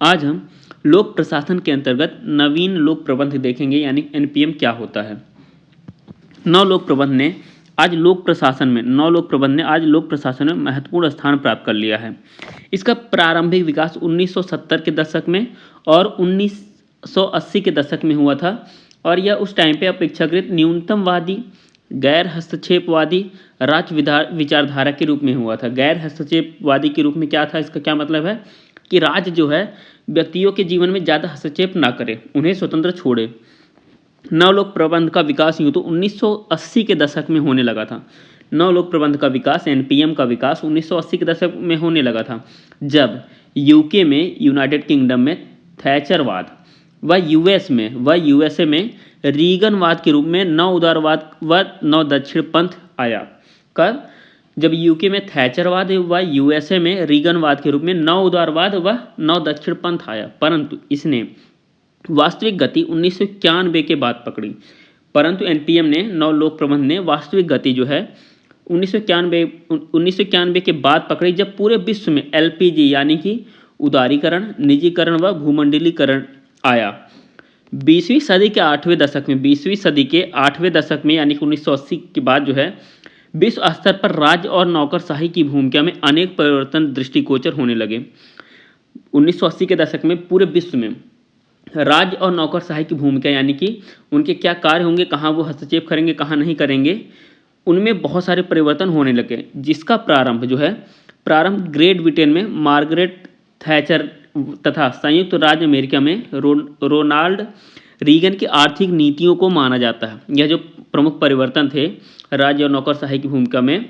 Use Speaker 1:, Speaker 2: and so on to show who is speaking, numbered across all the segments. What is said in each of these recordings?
Speaker 1: आज हम लोक प्रशासन के अंतर्गत नवीन लोक प्रबंध देखेंगे, यानी एनपीएम क्या होता है। नव लोक प्रबंध ने आज लोक प्रशासन में महत्वपूर्ण स्थान प्राप्त कर लिया है। इसका प्रारंभिक विकास 1970 के दशक में और 1980 के दशक में हुआ था और यह उस टाइम पे अपेक्षाकृत न्यूनतमवादी, गैर हस्तक्षेपवादी राज्य विचारधारा के रूप में हुआ था। गैर हस्तक्षेपवादी के रूप में क्या था, इसका क्या मतलब है कि राज्य जो है व्यक्तियों के जीवन में ज़्यादा हस्तक्षेप ना करे, उन्हें स्वतंत्र छोड़े। नवलोक प्रबंध का विकास यूँ तो 1980 के दशक में होने लगा था। नवलोक प्रबंध का विकास, एनपीएम का विकास 1980 के दशक में होने लगा था, जब यूके में, यूनाइटेड किंगडम में थैचरवाद व यूएसए में रीगनवाद के रूप में नव उदारवाद व नव दक्षिणपंथ आया। कब? जब यूके में थैचरवाद व यूएसए में रीगनवाद के रूप में नव उदारवाद व नव दक्षिणपंथ आया, परंतु इसने वास्तविक गति 1991 के बाद पकड़ी। परंतु एनपीएम ने, नव लोक प्रबंध ने वास्तविक गति जो है 1991 के बाद पकड़ी, जब पूरे विश्व में एलपीजी यानी कि उदारीकरण, निजीकरण व भूमंडलीकरण आया। 20वीं सदी के 8वें दशक में यानी कि 1980 के बाद जो है विश्व स्तर पर राज्य और नौकरशाही की भूमिका में अनेक परिवर्तन दृष्टिगोचर होने लगे। 1980 के दशक में पूरे विश्व में राज्य और नौकरशाही की भूमिका, यानी कि उनके क्या कार्य होंगे, कहाँ वो हस्तक्षेप करेंगे, कहाँ नहीं करेंगे, उनमें बहुत सारे परिवर्तन होने लगे। जिसका प्रारंभ ग्रेट ब्रिटेन में मार्गरेट थैचर तथा संयुक्त राज्य अमेरिका में रोनाल्ड रीगन की आर्थिक नीतियों को माना जाता है। यह जो प्रमुख परिवर्तन थे राज्य और नौकरशाही की भूमिका में,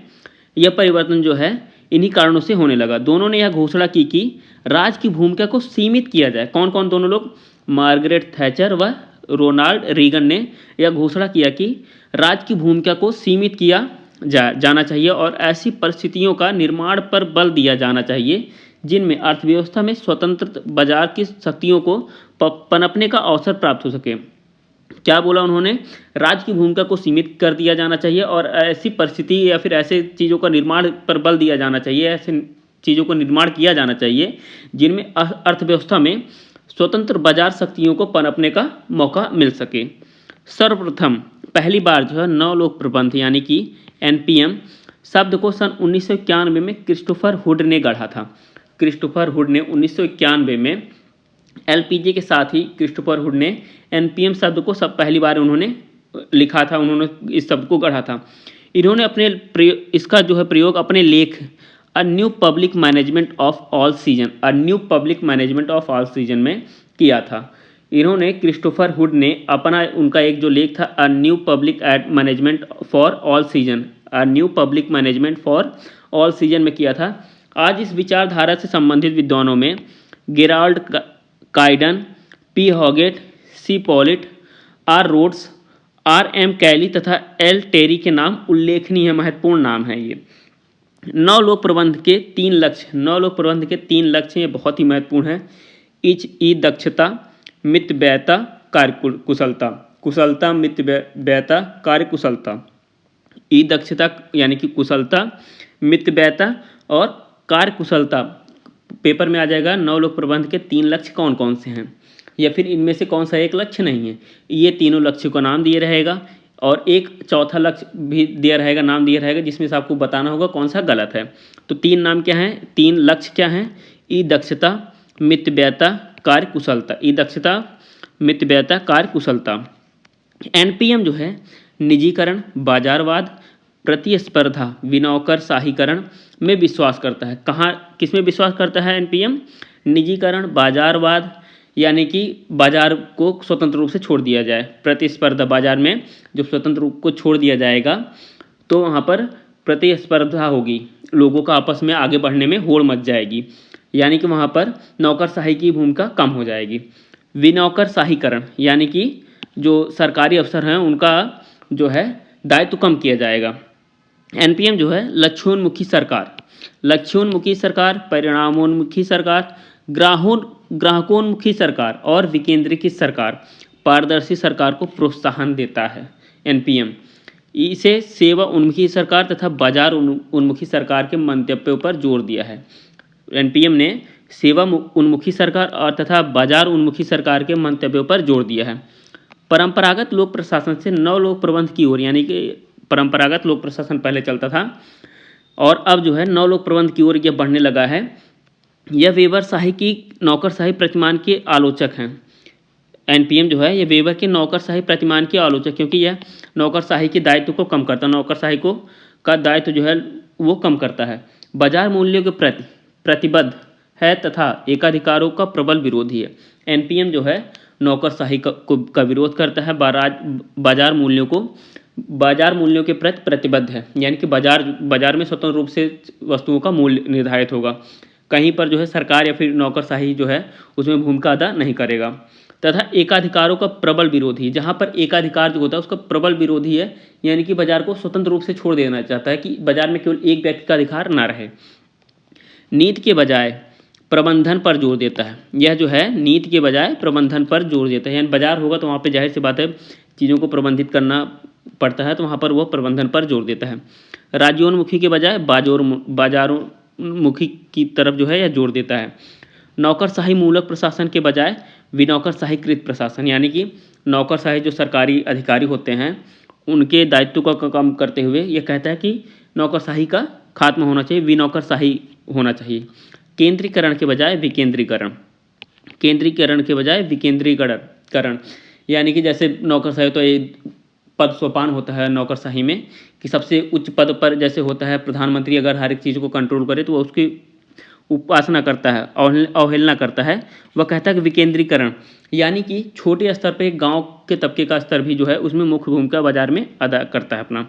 Speaker 1: यह परिवर्तन जो है इन्हीं कारणों से होने लगा। दोनों ने यह घोषणा की कि राज्य की भूमिका को सीमित किया जाए। कौन कौन? दोनों लोग, मार्गरेट थैचर व रोनाल्ड रीगन ने यह घोषणा किया कि राज्य की भूमिका को सीमित किया जाना चाहिए और ऐसी परिस्थितियों का निर्माण पर बल दिया जाना चाहिए जिनमें अर्थव्यवस्था में स्वतंत्र बाजार की शक्तियों को पनपने का अवसर प्राप्त हो सके। क्या बोला उन्होंने? राज्य की भूमिका को सीमित कर दिया जाना चाहिए और ऐसी परिस्थिति या फिर ऐसे चीज़ों का निर्माण पर बल दिया जाना चाहिए, ऐसे चीज़ों को निर्माण किया जाना चाहिए जिनमें अर्थव्यवस्था में स्वतंत्र बाजार शक्तियों को पनपने का मौका मिल सके। सर्वप्रथम पहली बार जो है नव लोक प्रबंध यानी कि एनपीएम शब्द को सन 1991 में क्रिस्टोफर हुड ने गढ़ा था। क्रिस्टोफर हुड ने 1991 में एलपीजी के साथ ही क्रिस्टोफर हुड ने एनपीएम शब्द को पहली बार उन्होंने लिखा था, उन्होंने इस शब्द को गढ़ा था। इन्होंने इसका जो है प्रयोग अपने लेख a new public management of all season में किया था। इन्होंने, क्रिस्टोफर हुड ने उनका एक जो लेख था a new public management for all season में किया था। आज इस विचारधारा से संबंधित विद्वानों में Gerald Caiden, P Hoggett, C Pollitt, R Rhodes, R M Kelly तथा एल टेरी के नाम उल्लेखनीय महत्वपूर्ण नाम है। ये नव लोक प्रबंध के तीन लक्ष्य ये बहुत ही महत्वपूर्ण है। दक्षता, मितव्ययता, कुशलता, मितव्ययता, कार्यकुशलता। दक्षता यानी कि कुशलता, मितव्ययता और कार्यकुशलता। पेपर में आ जाएगा नव लोक प्रबंध के तीन लक्ष्य कौन कौन से हैं, या फिर इनमें से कौन सा एक लक्ष्य नहीं है। ये तीनों लक्ष्यों का नाम दिए रहेगा और एक चौथा लक्ष्य भी नाम दिया रहेगा, जिसमें से आपको बताना होगा कौन सा गलत है। तो तीन लक्ष्य क्या हैं? दक्षता, मितव्ययता, कार्यकुशलता। दक्षता, मितव्ययता, कार्यकुशलता। एनपीएम जो है निजीकरण, बाजारवाद, प्रतिस्पर्धा, विनौकरशाहीकरण में विश्वास करता है। किसमें विश्वास करता है एनपीएम? निजीकरण, बाजारवाद यानी कि बाजार को स्वतंत्र रूप से छोड़ दिया जाए। प्रतिस्पर्धा, बाजार में जो स्वतंत्र रूप को छोड़ दिया जाएगा तो वहाँ पर प्रतिस्पर्धा होगी, लोगों का आपस में आगे बढ़ने में होड़ मच जाएगी, यानी कि वहाँ पर नौकरशाही की भूमिका कम हो जाएगी। विनौकरशाहीकरण यानी कि जो सरकारी अफसर हैं उनका जो है दायित्व कम किया जाएगा। एनपीएम जो है लक्ष्योन्मुखी सरकार, परिणामोन्मुखी सरकार, ग्राहकोन्मुखी सरकार और विकेंद्रीकृत सरकार, पारदर्शी सरकार को प्रोत्साहन देता है। एनपीएम इसे सेवा उन्मुखी सरकार तथा बाजार उन्मुखी सरकार के मंतव्यों पर जोर दिया है। एनपीएम ने सेवा उन्मुखी सरकार और तथा बाजार उन्मुखी सरकार के मंतव्यों पर जोर दिया है। परंपरागत लोक प्रशासन से नव लोक प्रबंध की ओर, यानी कि परंपरागत लोक प्रशासन पहले चलता था और अब जो है नव लोक प्रबंध की ओर यह बढ़ने लगा है। यह वेबरशाही की नौकरशाही प्रतिमान के आलोचक हैं। एनपीएम जो है ये वेबर के नौकरशाही प्रतिमान के आलोचक, क्योंकि यह नौकरशाही के दायित्व को कम करता है, नौकरशाही को का दायित्व जो है वो कम करता है। बाजार मूल्यों के प्रति प्रतिबद्ध है तथा एकाधिकारों का प्रबल विरोधी है। एनपीएम जो है नौकरशाही का विरोध करता है, बाजार मूल्यों के प्रति प्रतिबद्ध है, यानी कि बाजार में स्वतंत्र रूप से वस्तुओं का मूल्य निर्धारित होगा, कहीं पर जो है सरकार या फिर नौकरशाही जो है उसमें भूमिका अदा नहीं करेगा। तथा एकाधिकारों का प्रबल विरोधी, जहाँ पर एकाधिकार जो होता है उसका प्रबल विरोधी है, यानी कि बाजार को स्वतंत्र रूप से छोड़ देना चाहता है कि बाजार में केवल एक व्यक्ति का अधिकार ना रहे। नीति के बजाय प्रबंधन पर जोर देता है। यह जो है नीति के बजाय प्रबंधन पर जोर देता है, यानी बाजार होगा तो वहाँ पे जाहिर सी बात है चीज़ों को प्रबंधित करना पड़ता है, तो वहाँ पर वह प्रबंधन पर जोर देता है। राज्योन्मुखी के बजाय बाजारोन्मुखी की तरफ जो है यह जोर देता है। नौकरशाही मूलक प्रशासन के बजाय विनौकरशाहीकृत प्रशासन, यानी कि नौकरशाही जो सरकारी अधिकारी होते हैं उनके दायित्व को कम करते हुए यह कहता है कि नौकरशाही का खात्मा होना चाहिए, विनौकरशाही होना चाहिए। केंद्रीकरण के बजाय विकेंद्रीकरण, केंद्रीकरण के बजाय विकेंद्रीकरण, यानी कि जैसे नौकरशाही तो ये पद सोपान होता है नौकरशाही में कि सबसे उच्च पद पर जैसे होता है प्रधानमंत्री, अगर हर एक चीज़ को कंट्रोल करे तो वह उसकी उपासना करता है, अवहेलना करता है। वह कहता है कि विकेंद्रीकरण, यानी कि छोटे स्तर पर एक गाँव के तबके का स्तर भी जो है उसमें मुख्य भूमिका बाजार में अदा करता है अपना।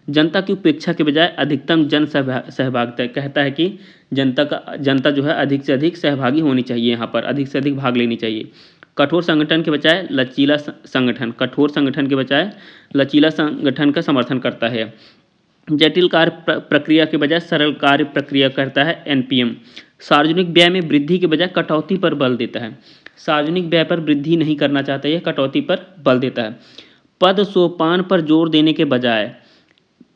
Speaker 1: जनता की उपेक्षा के बजाय अधिकतम जन सहभागिता, कहता है कि जनता जो है अधिक से अधिक सहभागी होनी चाहिए, यहाँ पर अधिक से अधिक भाग लेनी चाहिए। कठोर संगठन के बजाय लचीला संगठन, कठोर संगठन के बजाय लचीला संगठन का समर्थन करता है। जटिल कार्य प्रक्रिया के बजाय सरल कार्य प्रक्रिया करता है एनपीएम। सार्वजनिक व्यय में वृद्धि के बजाय कटौती पर बल देता है। सार्वजनिक व्यय पर वृद्धि नहीं करना चाहता, यह कटौती पर बल देता है। पद सोपान पर जोर देने के बजाय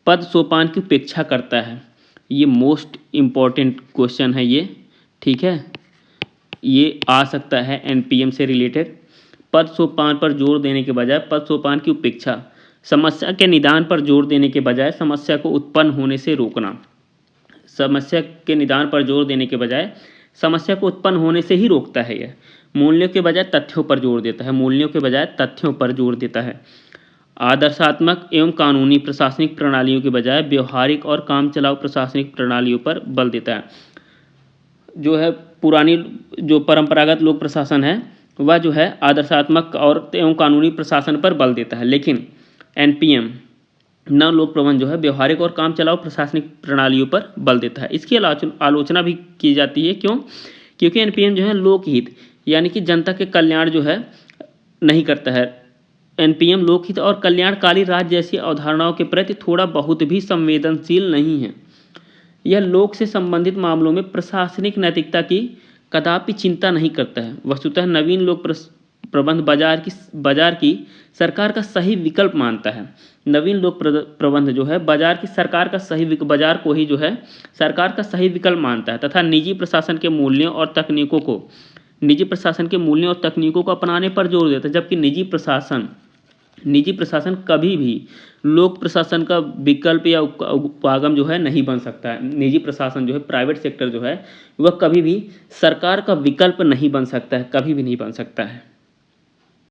Speaker 1: पद सोपान की उपेक्षा करता है। ये मोस्ट इम्पॉर्टेंट क्वेश्चन है ये, ठीक है, ये आ सकता है एनपीएम से रिलेटेड। पद सोपान पर जोर देने के बजाय पद सोपान की उपेक्षा, समस्या के निदान पर जोर देने के बजाय समस्या को उत्पन्न होने से रोकना, समस्या के निदान पर जोर देने के बजाय समस्या को उत्पन्न होने से ही रोकता है। यह मूल्यों के बजाय तथ्यों पर जोर देता है, मूल्यों के बजाय तथ्यों पर जोर देता है। आदर्शात्मक एवं कानूनी प्रशासनिक प्रणालियों के बजाय व्यवहारिक और काम चलाऊ प्रशासनिक प्रणालियों पर बल देता है। जो है पुरानी जो परंपरागत लोक प्रशासन है वह जो है आदर्शात्मक और एवं कानूनी प्रशासन पर बल देता है, लेकिन एनपीएम नव लोक प्रबंध जो है व्यवहारिक और काम चलाऊ प्रशासनिक प्रणालियों पर बल देता है। इसकी आलोचना भी की जाती है, क्यों? क्योंकि एनपीएम जो है लोकहित यानी कि जनता के कल्याण जो है नहीं करता है। एनपीएम लोकहित और कल्याणकारी राज्य जैसी अवधारणाओं के प्रति थोड़ा बहुत भी संवेदनशील नहीं है। यह लोक से संबंधित मामलों में प्रशासनिक नैतिकता की कदापि चिंता नहीं करता है। वस्तुतः नवीन लोक प्रबंध बाजार की सरकार का सही विकल्प मानता है। नवीन लोक प्रबंध जो है बाजार की सरकार का बाजार को ही जो है सरकार का सही विकल्प मानता है तथा निजी प्रशासन के मूल्यों और तकनीकों को अपनाने पर जोर देता है, जबकि निजी प्रशासन कभी भी लोक प्रशासन का विकल्प या उपागम जो है नहीं बन सकता है। निजी प्रशासन जो है, प्राइवेट सेक्टर जो है, वह कभी भी सरकार का विकल्प नहीं बन सकता है, कभी भी नहीं बन सकता है।